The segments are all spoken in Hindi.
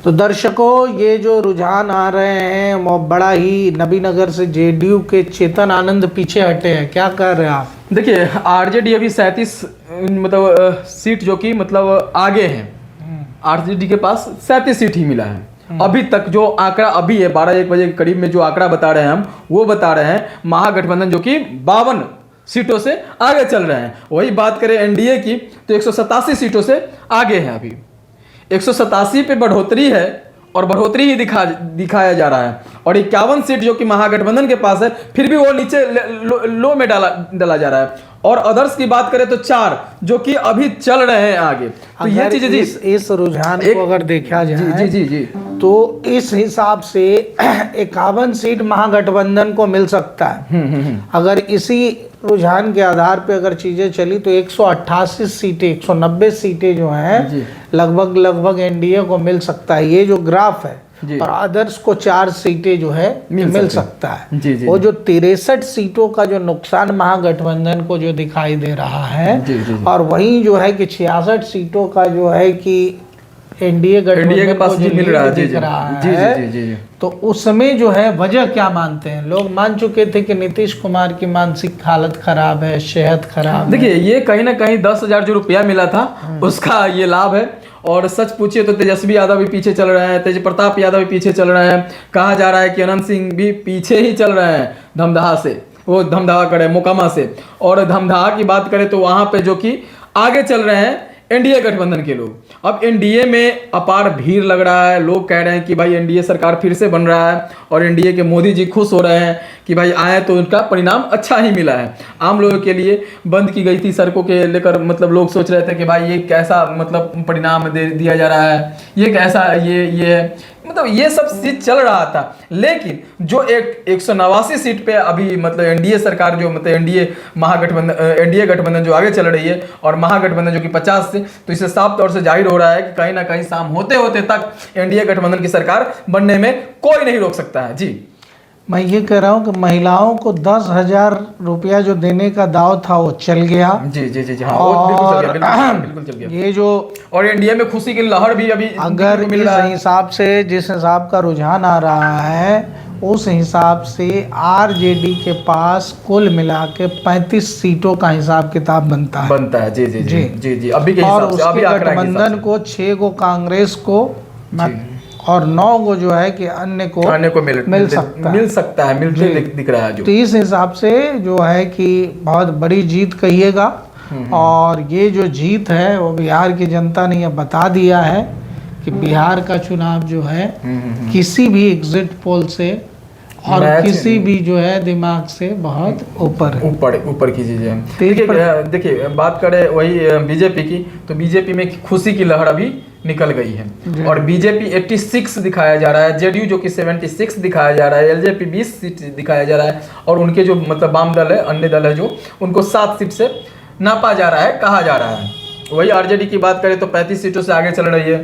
तो दर्शकों, ये जो रुझान आ रहे हैं वो बड़ा ही, नबीनगर से जेडीयू के चेतन आनंद पीछे हटे हैं, क्या कर रहे हैं आप? देखिए आरजेडी अभी 37 मतलब सीट जो कि मतलब आगे हैं। आरजेडी के पास 37 सीट ही मिला है अभी तक। जो आंकड़ा अभी है 12-1 बजे के करीब में जो आंकड़ा बता रहे हैं हम, वो बता रहे हैं महागठबंधन जो कि 52 सीटों से आगे चल रहे हैं। वही बात करें एनडीए की तो 187 सीटों से आगे है। अभी 187 पे बढ़ोतरी है और बढ़ोतरी ही दिखाया जा रहा है। और 51 सीट जो कि महागठबंधन के पास है, फिर भी वो नीचे लो में डाला जा रहा है। और अदर्स की बात करें तो 4 जो कि अभी चल रहे हैं आगे। तो ये चीजें इस रुझान को अगर देखा जाए जी तो इस हिसाब से 51 सीट महागठबंधन को मिल सकता है। अगर इसी रुझान के आधार पे अगर चीजें चली तो 188 सीटें, 190 सीटें जो हैं लगभग एनडीए को मिल सकता है। ये जो ग्राफ है, और अदर्स को 4 सीटें जो है मिल सकता है। वो जो 63 सीटों का जो नुकसान महागठबंधन को जो दिखाई दे रहा है, और वहीं जो है कि 66 सीटों का जो है कि एनडीए के पास जो मिल रहा है, तो उसमें जो है वजह क्या मानते हैं लोग? मान चुके थे कि नीतीश कुमार की मानसिक हालत खराब है, सेहत खराब। देखिए ये कहीं ना कहीं 10,000 जो रुपया मिला था उसका ये लाभ है। और सच पूछिए तो तेजस्वी यादव भी पीछे चल रहे हैं, तेज प्रताप यादव भी पीछे चल रहे हैं। कहा जा रहा है कि अनंत सिंह भी पीछे ही चल रहे हैं धमदाहा से, वो धमदाहा करे मोकामा से। और धमदाहा की बात करें तो वहां पे जो कि आगे चल रहे हैं एनडीए गठबंधन के लोग। अब एनडीए में अपार भीड़ लग रहा है। लोग कह रहे हैं कि भाई एनडीए सरकार फिर से बन रहा है, और एनडीए के मोदी जी खुश हो रहे हैं कि भाई आए तो उनका परिणाम अच्छा ही मिला है। आम लोगों के लिए बंद की गई थी सड़कों के लेकर, मतलब लोग सोच रहे थे कि भाई ये कैसा मतलब परिणाम दिया जा रहा है, ये कैसा ये मतलब ये सब चीज चल रहा था। लेकिन जो 189 सीट पे अभी मतलब एनडीए सरकार जो मतलब एनडीए गठबंधन जो आगे चल रही है, और महागठबंधन जो कि 50 से, तो इससे साफ तौर से जाहिर हो रहा है कि कहीं ना कहीं शाम होते होते तक एनडीए गठबंधन की सरकार बनने में कोई नहीं रोक सकता है। जी मैं ये कह रहा हूँ कि महिलाओं को 10,000 रुपया जो देने का दाव था वो चल गया। जी हाँ, बिल्कुल चल गया। ये जो और इंडिया में खुशी की लहर भी अभी अगर मिल रहा है। हिसाब से जिस हिसाब का रुझान आ रहा है, उस हिसाब से आरजेडी के पास कुल मिला के 35 सीटों का हिसाब किताब बनता है। जी अभी के हिसाब से, अभी गठबंधन को 6 को, कांग्रेस को और 9 को जो है कि अन्य को मिल सकता है मिलते दिख रहा है जो। तो इस हिसाब से जो है कि बहुत बड़ी जीत कहिएगा। और ये जो जीत है वो बिहार की जनता ने यह बता दिया है कि बिहार का चुनाव जो है किसी भी एग्जिट पोल से और किसी भी जो है दिमाग से बहुत ऊपर की चीज है। देखिए बात करें वही बीजेपी की, तो बीजेपी में खुशी की लहर अभी निकल गई है। और बीजेपी 86 दिखाया जा रहा है, जेडीयू जो कि 76 दिखाया जा रहा है, एलजेपी 20 सीट दिखाया जा रहा है, और उनके जो मतलब वाम दल है, अन्य दल है जो, उनको 7 सीट से नापा जा रहा है, कहा जा रहा है। वही आरजेडी की बात करें तो 35 सीटों से आगे चल रही है।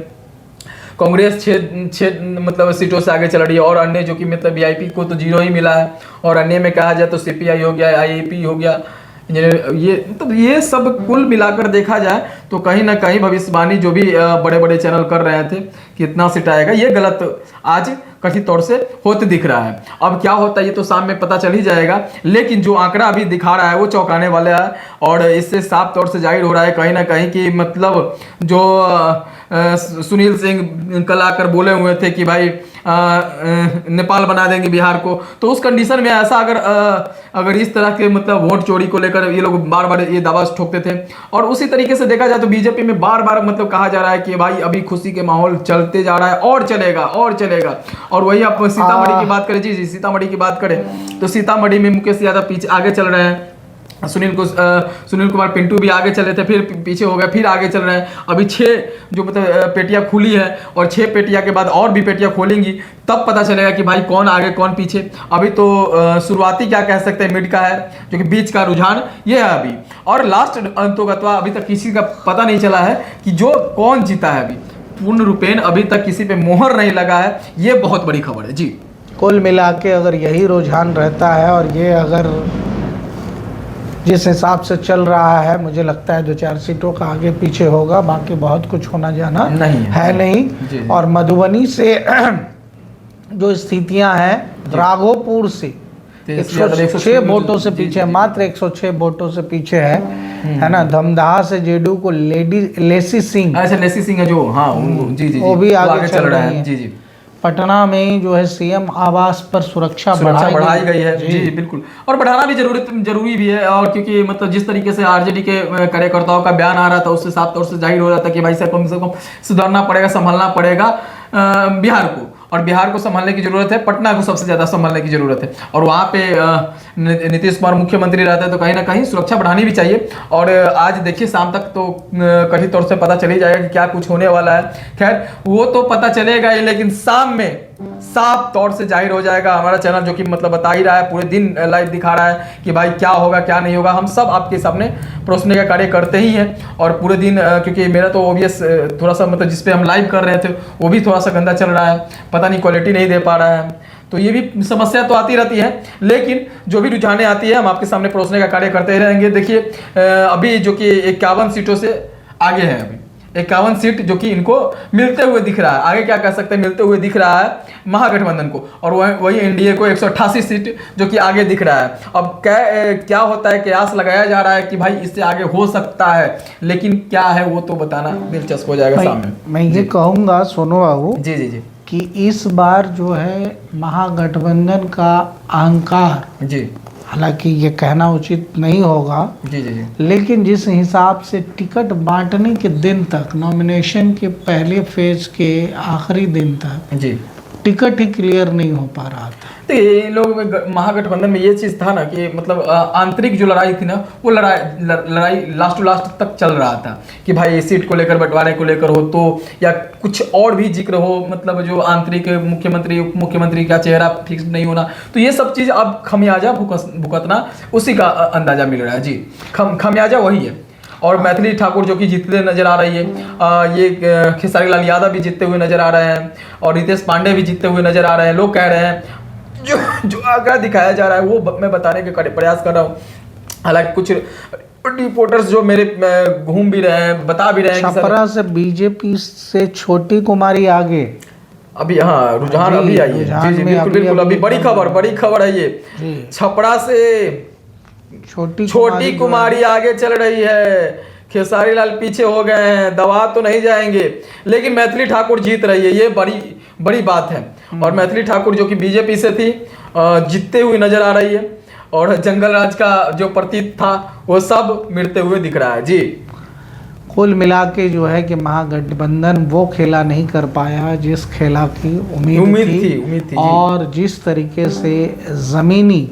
कांग्रेस 6 मतलब सीटों से आगे चल रही है, और अन्य जो कि मतलब वीआईपी को तो 0 ही मिला है, और अन्य में कहा जाए तो सीपीआई हो गया, आईएपी हो गया, ये सब कुल मिलाकर देखा जाए तो कहीं ना कहीं भविष्यवाणी जो भी बड़े बड़े चैनल कर रहे थे कि इतना सीट आएगा, ये गलत आज कथित तौर से होते दिख रहा है। अब क्या होता है ये तो शाम में पता चल ही जाएगा, लेकिन जो आंकड़ा अभी दिखा रहा है वो चौंकाने वाला है। और इससे साफ तौर से जाहिर हो रहा है कहीं ना कहीं कि मतलब जो सुनील सिंह कल आकर बोले हुए थे कि भाई नेपाल बना देंगे बिहार को, तो उस कंडीशन में ऐसा अगर इस तरह के मतलब वोट चोरी को लेकर ये लोग बार बार ये दावा ठोकते थे। और उसी तरीके से देखा जाए तो बीजेपी में बार बार मतलब कहा जा रहा है कि भाई अभी खुशी के माहौल चलते जा रहा है और चलेगा। और वही आप सीतामढ़ी की बात करें, जी सीतामढ़ी की बात करें तो सीतामढ़ी में मुकेश यादव पीछे आगे चल रहे हैं, सुनील कुमार पिंटू भी आगे चले थे, फिर पीछे हो गए, फिर आगे चल रहे हैं। अभी 6 जो मतलब पेटियां खुली है, और 6 पेटियां के बाद और भी पेटियां खोलेंगी, तब पता चलेगा कि भाई कौन आगे कौन पीछे। अभी तो शुरुआती क्या कह सकते हैं मिड का है, जो कि बीच का रुझान ये है अभी। और लास्ट अंतोगत्वा अभी तक किसी का पता नहीं चला है कि जो कौन जीता है। अभी पूर्ण रूपेण अभी तक किसी पे मोहर नहीं लगा है, ये बहुत बड़ी खबर है। जी कुल मिला के अगर यही रुझान रहता है और ये अगर जिस हिसाब से चल रहा है मुझे लगता है 2-4 सीटों का आगे पीछे होगा, बाकी बहुत कुछ होना जाना नहीं है नहीं। जी। और मधुबनी से जो स्थितियां हैं, राघोपुर से तेजस्वी यादव 106 वोटों से जी, पीछे, जी, जी। मात्र 106 वोटों से पीछे है ना। धमदाहा से जेडीयू को लेसी सिंह, अच्छा लेसी सिंह है जो, हाँ जी जी, वो भी तो आगे चल रहा रही है है। जी जी। पटना में जो है सीएम आवास पर सुरक्षा बढ़ाई गई है जी बिल्कुल, और बढ़ाना भी जरूरी भी है। और क्योंकि मतलब जिस तरीके से आरजेडी के कार्यकर्ताओं का बयान आ रहा था, उससे साफ तौर से जाहिर हो रहा था कि भाई साहब कम से कम सुधारना पड़ेगा, संभालना पड़ेगा बिहार को, और बिहार को संभालने की जरूरत है, पटना को सबसे ज्यादा संभालने की जरूरत है। और वहाँ पे नीतीश कुमार मुख्यमंत्री रहते हैं, तो कहीं ना कहीं सुरक्षा बढ़ानी भी चाहिए। और आज देखिए शाम तक तो कथित तौर से पता चल ही जाएगा कि क्या कुछ होने वाला है। खैर वो तो पता चलेगा ही, लेकिन शाम में साफ तौर से जाहिर हो जाएगा। हमारा चैनल जो कि मतलब बता ही रहा है, पूरे दिन लाइव दिखा रहा है कि भाई क्या होगा क्या नहीं होगा, हम सब आपके सामने परोसने का कार्य करते ही हैं। और पूरे दिन क्योंकि मेरा तो ओबियस थोड़ा सा मतलब जिस पे हम लाइव कर रहे थे वो भी थोड़ा सा गंदा चल रहा है, पता नहीं क्वालिटी नहीं दे पा रहा है, तो ये भी समस्या तो आती रहती है। लेकिन जो भी रुझाने आती है हम आपके सामने परोसने का कार्य करते ही रहेंगे। देखिए अभी जो कि 51 सीटों से आगे है, अभी 51 सीट जो कि इनको मिलते हुए दिख रहा है। आगे क्या कह सकते हैं, मिलते हुए दिख रहा है महागठबंधन को, और वही एनडीए को 188 सीट जो कि आगे दिख रहा है। अब क्या होता है, कयास लगाया जा रहा है कि भाई इससे आगे हो सकता है, लेकिन क्या है वो तो बताना दिलचस्प हो जाएगा सामने। मैं ये कहूँगा सोनू बाबू जी जी जी कि इस बार जो है महागठबंधन का अहंकार, जी हालांकि ये कहना उचित नहीं होगा, जी जी जी लेकिन जिस हिसाब से टिकट बांटने के दिन तक, नॉमिनेशन के पहले फेज के आखिरी दिन तक जी टिकट ही क्लियर नहीं हो पा रहा था। तो ये लोग महागठबंधन में ये चीज था ना कि मतलब आंतरिक जो लड़ाई थी ना, वो लड़ाई लास्ट टू लास्ट तक चल रहा था कि भाई सीट को लेकर, बंटवारे को लेकर हो तो, या कुछ और भी जिक्र हो, मतलब जो आंतरिक मुख्यमंत्री उप मुख्यमंत्री का चेहरा फिक्स नहीं होना, तो ये सब चीज अब खमियाजा भुगतना उसी का अंदाजा मिल रहा है जी। खमियाजा वही है। और मैथिली ठाकुर जो कि जीतते नजर आ रही है, ये खेसारी लाल यादव भी जीतते हुए नजर आ रहे हैं, और रितेश पांडे भी जीतते हुए नजर आ रहे हैं। लोग कह रहे हैं जो आंकड़ा दिखाया जा रहा है वो मैं बताने के प्रयास कर रहा हूँ। हालांकि कुछ रिपोर्टर्स जो मेरे घूम भी रहे हैं, बता भी रहे हैं कि छपरा से बीजेपी से छोटी कुमारी आगे, अभी हाँ रुझान अभी आई है जी जी बिल्कुल बिल्कुल, अभी बड़ी खबर है ये। छपरा से छोटी कुमारी आगे चल रही है, खेसारी लाल पीछे हो गए हैं, दबा तो नहीं जाएंगे, लेकिन मैथिली ठाकुर जीत रही है, ये बड़ी बात है। और मैथिली ठाकुर जो कि बीजेपी से थी, जीतते हुए नजर आ रही है, और जंगल राज का जो प्रतीत था वो सब मिटते हुए दिख रहा है जी। कुल मिला के जो है कि महागठबंधन वो खेला नहीं कर पाया जिस खेला की उम्मीद थी और जिस तरीके से जमीनी,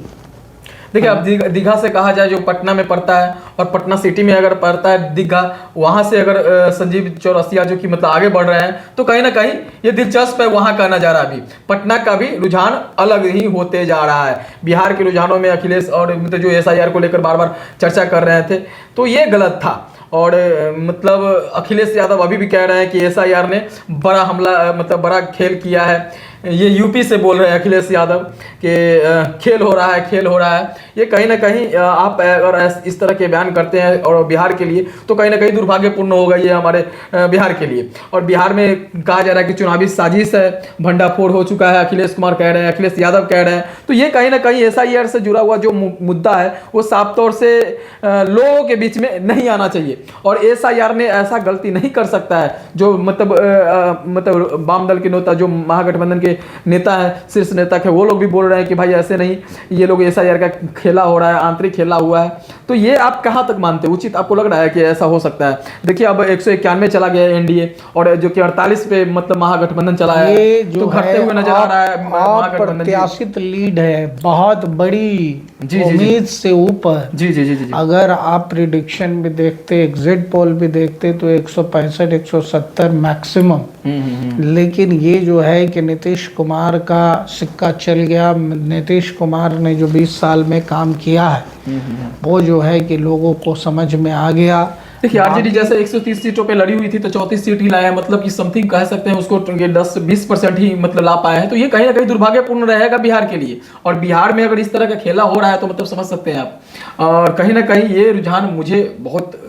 देखिए अब दीघा से कहा जाए जो पटना में पड़ता है, और पटना सिटी में अगर पड़ता है दीघा, वहां से अगर संजीव चौरसिया जो कि मतलब आगे बढ़ रहे हैं, तो कहीं ना कहीं ये दिलचस्प है वहां का नजारा भी। पटना का भी रुझान अलग ही होते जा रहा है। बिहार के रुझानों में अखिलेश और मतलब जो SIR को लेकर बार बार चर्चा कर रहे थे, तो ये गलत था। और मतलब अखिलेश यादव अभी भी कह रहे हैं कि SIR ने बड़ा हमला, मतलब बड़ा खेल किया है। ये यूपी से बोल रहे हैं अखिलेश यादव कि खेल हो रहा है। ये कहीं ना कहीं आप अगर इस तरह के बयान करते हैं और बिहार के लिए, तो कहीं ना कहीं दुर्भाग्यपूर्ण होगा ये हमारे बिहार के लिए। और बिहार में कहा जा रहा है कि चुनावी साजिश है, भंडाफोड़ हो चुका है, अखिलेश कुमार कह रहे हैं, अखिलेश यादव कह रहे हैं। तो ये कहीं ना कहीं SIR से जुड़ा हुआ जो मुद्दा है वो साफ तौर से लोगों के बीच में नहीं आना चाहिए। और SIR ने ऐसा गलती नहीं कर सकता है, जो मतलब वाम दल के नेता, जो महागठबंधन के नेता है, शीर्ष नेता है, वो लोग भी बोल रहे हैं कि भाई ऐसे नहीं, ये लोग SIR का खेला हो रहा है, आंतरिक खेला हुआ है। तो ये आप कहां तक मानते हैं, उचित आपको लग रहा है कि ऐसा हो सकता है? देखिए अब 191 चला गया है NDA, और जो कि 48 पे मतलब महागठबंधन चला है, ये जो तो घटते हुए नजर आ रहा है महागठबंधन। प्रत्याशित लीड है बहुत बड़ी, उम्मीद से ऊपर। जी। अगर आप प्रिडिक्शन भी देखते, एग्जिट पोल भी देखते, तो 165 170 मैक्सिमम। लेकिन ये जो है कि नीतीश कुमार का सिक्का चल गया। नीतीश कुमार ने जो 20 साल में काम किया है वो जो है कि लोगों को समझ में आ गया। देखिए आरजेडी जैसे 130 सीटों पे लड़ी हुई थी तो 34 सीट ही लाए हैं, मतलब कि समथिंग कह सकते हैं उसको 10-20% ही मतलब ला पाए हैं। तो ये कहीं ना कहीं दुर्भाग्यपूर्ण रहेगा बिहार के लिए, और बिहार में अगर इस तरह का खेला हो रहा है तो मतलब समझ सकते हैं आप। और कहीं ना कहीं ये रुझान मुझे बहुत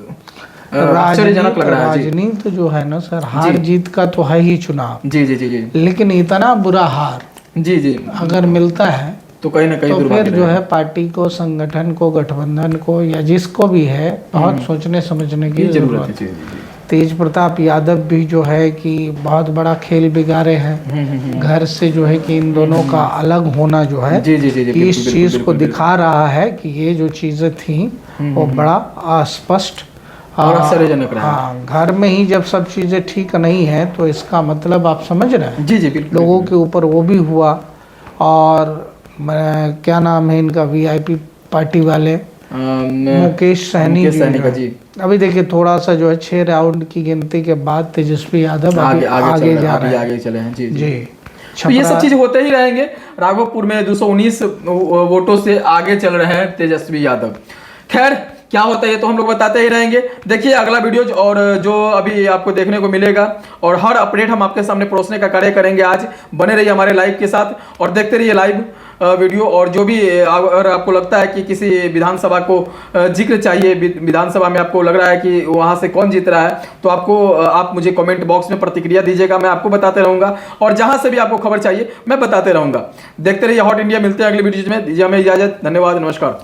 आश्चर्यजनक लग रहा है। राजनीति जो है ना सर, हार जीत का तो है ही चुनाव। जी जी जी जी लेकिन इतना बुरा हार जी जी अगर मिलता है तो कहीं ना कहीं तो फिर जो है पार्टी को, संगठन को, गठबंधन को या जिसको भी है बहुत सोचने समझने की जरूरत है। तेज प्रताप यादव भी जो है कि बहुत बड़ा खेल बिगाड़े हैं। घर से जो है कि इन दोनों का अलग होना जो है जी जी जी जी इस चीज को दिखा रहा है कि ये जो चीजें थी वो बड़ा अस्पष्ट और आश्चर्यजनक रहा। हाँ, घर में ही जब सब चीजें ठीक नहीं है तो इसका मतलब आप समझ रहे हैं। जी जी बिल्कुल। लोगों के ऊपर वो भी हुआ। और क्या नाम है इनका, वीआईपी पार्टी वाले मुकेश सहनी जी। अभी देखिए थोड़ा सा जो है 6 राउंड की गिनती के बाद तेजस्वी यादव आगे जा रहे हैं, आगे चले हैं। जी जी। तो ये सब चीज होते ही रहेंगे। राघोपुर में 219 वोटों से आगे चल रहे हैं तेजस्वी यादव। खैर क्या होता है ये तो हम लोग बताते ही रहेंगे। देखिए अगला वीडियो और जो अभी आपको देखने को मिलेगा और हर अपडेट हम आपके सामने परोसने का कार्य करेंगे। आज बने रहिए हमारे लाइव के साथ और देखते रहिए लाइव वीडियो। और जो भी अगर आपको लगता है कि किसी विधानसभा को जिक्र चाहिए, विधानसभा में आपको लग रहा है कि वहां से कौन जीत रहा है, तो आप मुझे कमेंट बॉक्स में प्रतिक्रिया दीजिएगा, मैं आपको बताते रहूंगा। और जहां से भी आपको खबर चाहिए मैं बताते रहूंगा। देखते रहिए हॉट इंडिया। मिलते हैं अगली वीडियो में, दीजिए हमें इजाजत। धन्यवाद, नमस्कार।